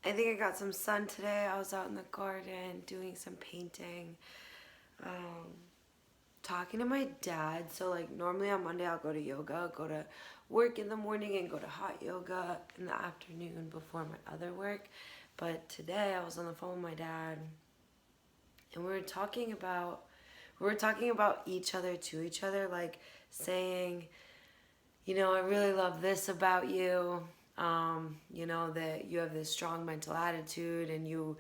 I think I got some sun today. I was out in the garden doing some painting, um, talking to my dad. So, like, normally on Monday I'll go to yoga, go to work in the morning, and go to hot yoga in the afternoon before my other work. But today I was on the phone with my dad, and we were talking about each other to each other, like saying, I really love this about you. That you have this strong mental attitude, and you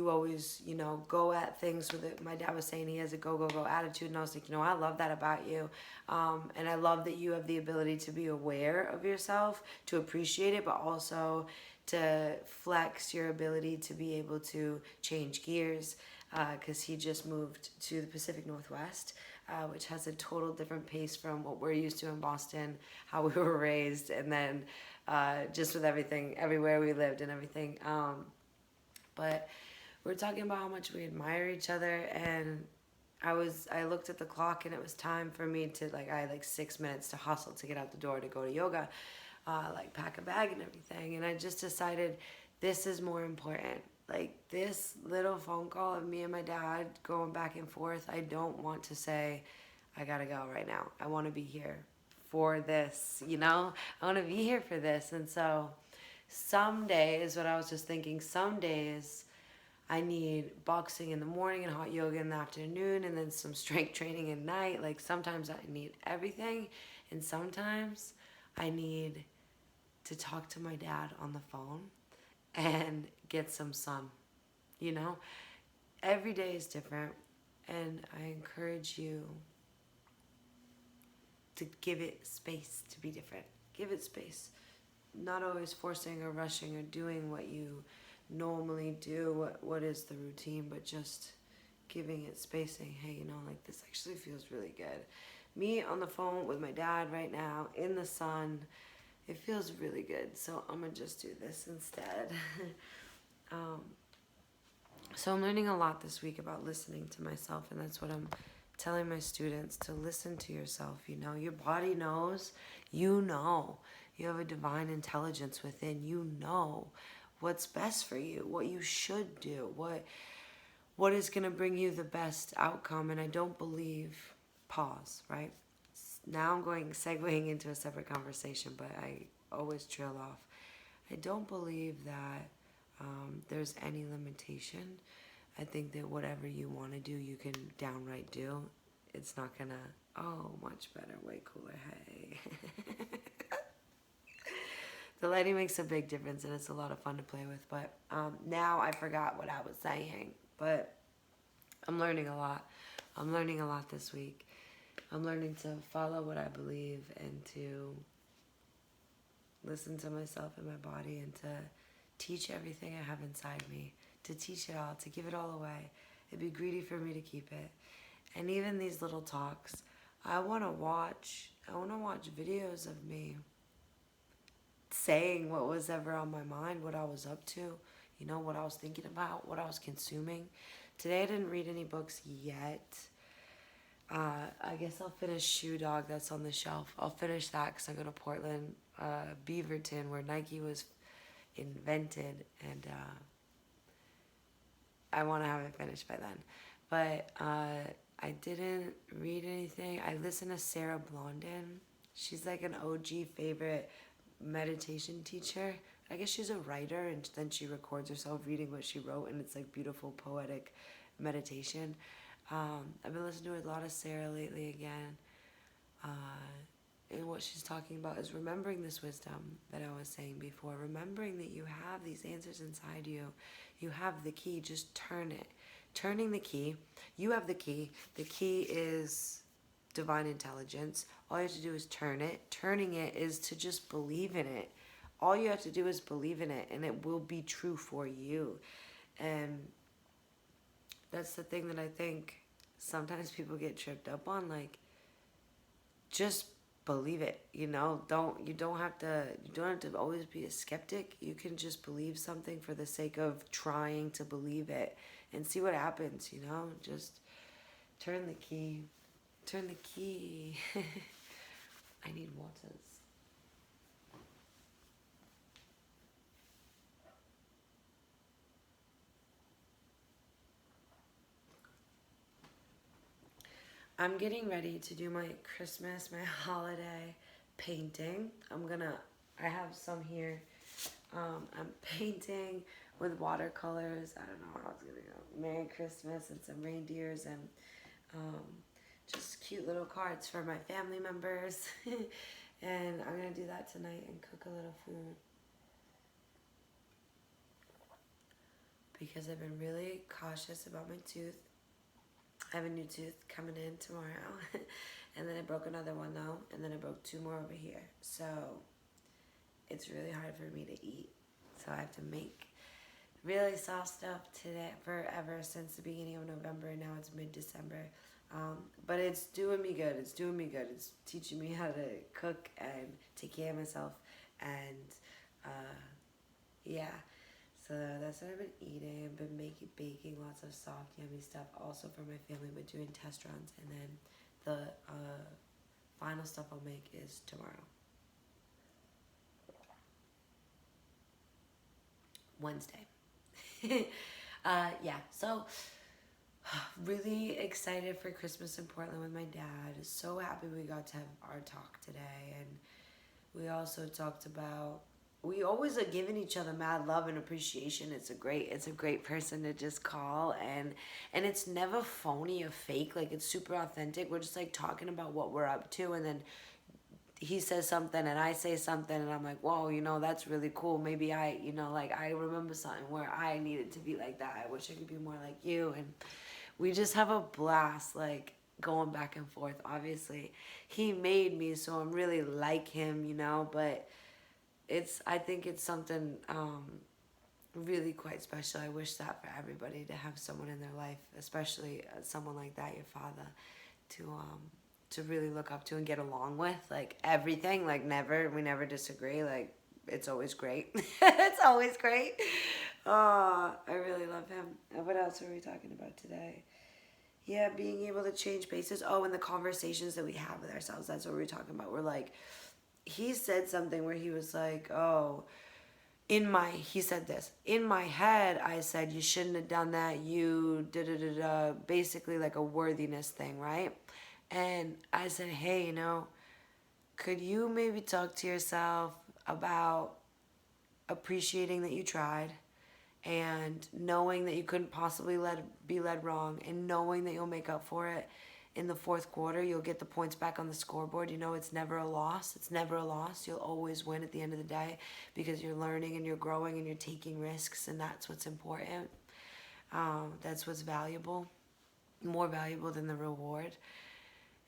always, go at things with it. My dad was saying he has a go attitude, and I was like, I love that about you. And I love that you have the ability to be aware of yourself, to appreciate it, but also to flex your ability to be able to change gears, because he just moved to the Pacific Northwest, which has a total different pace from what we're used to in Boston, how we were raised, and then just with everything, everywhere we lived and everything. But we're talking about how much we admire each other, and I looked at the clock, and it was time for me to, like, I had like 6 minutes to hustle to get out the door to go to yoga, like pack a bag and everything. And I just decided this is more important. Like, this little phone call of me and my dad going back and forth, I don't want to say, I gotta go right now. I want to be here for this, I want to be here for this. And so some days, what I was just thinking, some days I need boxing in the morning and hot yoga in the afternoon, and then some strength training at night. Like, sometimes I need everything, and sometimes I need to talk to my dad on the phone and get some sun. You know, every day is different, and I encourage you to give it space to be different. Give it space. Not always forcing or rushing or doing what you normally do, what is the routine, but just giving it space, saying, hey, like, this actually feels really good. Me on the phone with my dad right now in the sun, it feels really good. So I'm gonna just do this instead. um, so I'm learning a lot this week about listening to myself, and that's what I'm telling my students, to listen to yourself. Your body knows. You have a divine intelligence within. What's best for you, what you should do, what is going to bring you the best outcome. And I don't believe, pause, right? Now I'm segueing into a separate conversation, but I always trail off. I don't believe that there's any limitation. I think that whatever you want to do, you can downright do. It's not gonna, much better, way cooler, hey. The lighting makes a big difference, and it's a lot of fun to play with. But now I forgot what I was saying. But I'm learning a lot. I'm learning a lot this week. I'm learning to follow what I believe, and to listen to myself and my body, and to teach everything I have inside me, to teach it all, to give it all away. It'd be greedy for me to keep it. And even these little talks, I want to watch videos of me saying what was ever on my mind, what I was up to, what I was thinking about, what I was consuming. Today I didn't read any books yet. I guess I'll finish Shoe Dog, that's on the shelf. I'll finish that because I go to Portland, Beaverton, where Nike was invented, and I want to have it finished by then. But I didn't read anything. I listened to Sarah Blondin. She's like an OG favorite meditation teacher. I guess she's a writer, and then she records herself reading what she wrote, and it's like beautiful poetic meditation. I've been listening to a lot of Sarah lately again. And what she's talking about is remembering this wisdom that I was saying before. Remembering that you have these answers inside you. You have the key, just turn it. Turning the key, you have the key. The key is divine intelligence. All you have to do is turn it. Turning it is to just believe in it. All you have to do is believe in it, and it will be true for you. And that's the thing that I think sometimes people get tripped up on. Like, just believe it. You don't have to always be a skeptic. You can just believe something for the sake of trying to believe it, and see what happens. Just turn the key. Turn the key. I need waters. I'm getting ready to do my Christmas, my holiday painting. I have some here. I'm painting with watercolors. I don't know what else gonna go. Merry Christmas and some reindeers and um, just cute little cards for my family members. And I'm gonna do that tonight and cook a little food. Because I've been really cautious about my tooth. I have a new tooth coming in tomorrow. And then I broke another one though, and then I broke 2 more over here. So it's really hard for me to eat. So I have to make really soft stuff today forever since the beginning of November, and now it's mid-December. But it's doing me good. It's doing me good. It's teaching me how to cook and take care of myself. And yeah, so that's what I've been eating. I've been baking lots of soft, yummy stuff also for my family, but doing test runs. And then the final stuff I'll make is tomorrow. Wednesday. Yeah, so really excited for Christmas in Portland with my dad. So happy we got to have our talk today. And we also talked about, we always are giving each other mad love and appreciation. It's a great person to just call, and it's never phony or fake. Like, it's super authentic. We're just like talking about what we're up to, and then he says something and I say something and I'm like, whoa, that's really cool. Maybe I remember something where I needed to be like that. I wish I could be more like you. And we just have a blast, like, going back and forth. Obviously, he made me, so I'm really like him, but I think it's something really quite special. I wish that for everybody, to have someone in their life, especially someone like that, your father, to really look up to and get along with, like, everything. Like, we never disagree. Like, it's always great. It's always great. Oh, I really love him. And what else are we talking about today? Yeah, being able to change paces. Oh, and the conversations that we have with ourselves. That's what we were talking about. We're like, he said something where he was like, oh, he said this, in my head, I said, you shouldn't have done that. You da-da-da-da, basically like a worthiness thing, right? And I said, hey, could you maybe talk to yourself about appreciating that you tried, and knowing that you couldn't possibly be led wrong, and knowing that you'll make up for it in the 4th quarter. You'll get the points back on the scoreboard. It's never a loss. It's never a loss. You'll always win at the end of the day, because you're learning and you're growing and you're taking risks, and that's what's important. That's what's valuable, more valuable than the reward.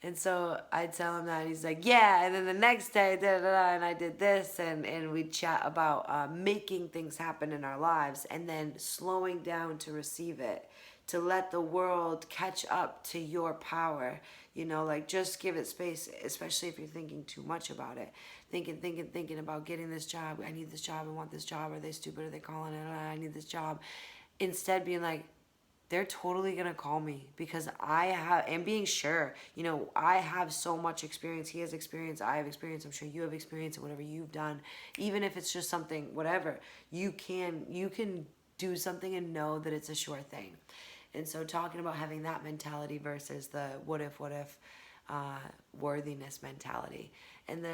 And so I tell him that, and he's like, yeah. And then the next day, and I did this, and we chat about making things happen in our lives, and then slowing down to receive it, to let the world catch up to your power. Like, just give it space, especially if you're thinking too much about it. Thinking about getting this job. I need this job. I want this job. Are they stupid? Are they calling it? I need this job. Instead, being like, they're totally going to call me, because and being sure, I have so much experience. He has experience. I have experience. I'm sure you have experience in whatever you've done. Even if it's just something, whatever, you can do something and know that it's a sure thing. And so talking about having that mentality versus the what if, worthiness mentality. And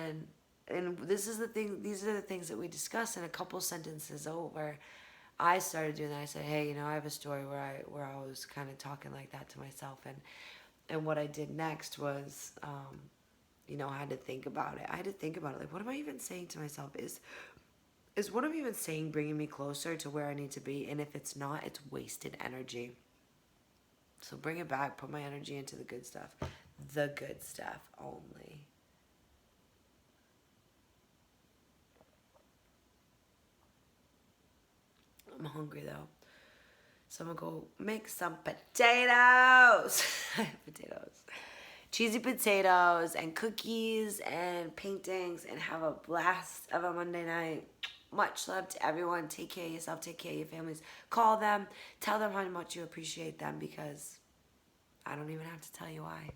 these are the things that we discuss in a couple sentences over. I started doing that. I said, hey, I have a story where I was kind of talking like that to myself, and what I did next was, I had to think about it. Like, what am I even saying to myself? Is what I'm even saying bringing me closer to where I need to be? And if it's not, it's wasted energy. So bring it back. Put my energy into the good stuff only. I'm hungry though, so I'm gonna go make some potatoes. Cheesy potatoes and cookies and paintings, and have a blast of a Monday night. Much love to everyone. Take care of yourself. Take care of your families. Call them. Tell them how much you appreciate them, because I don't even have to tell you why.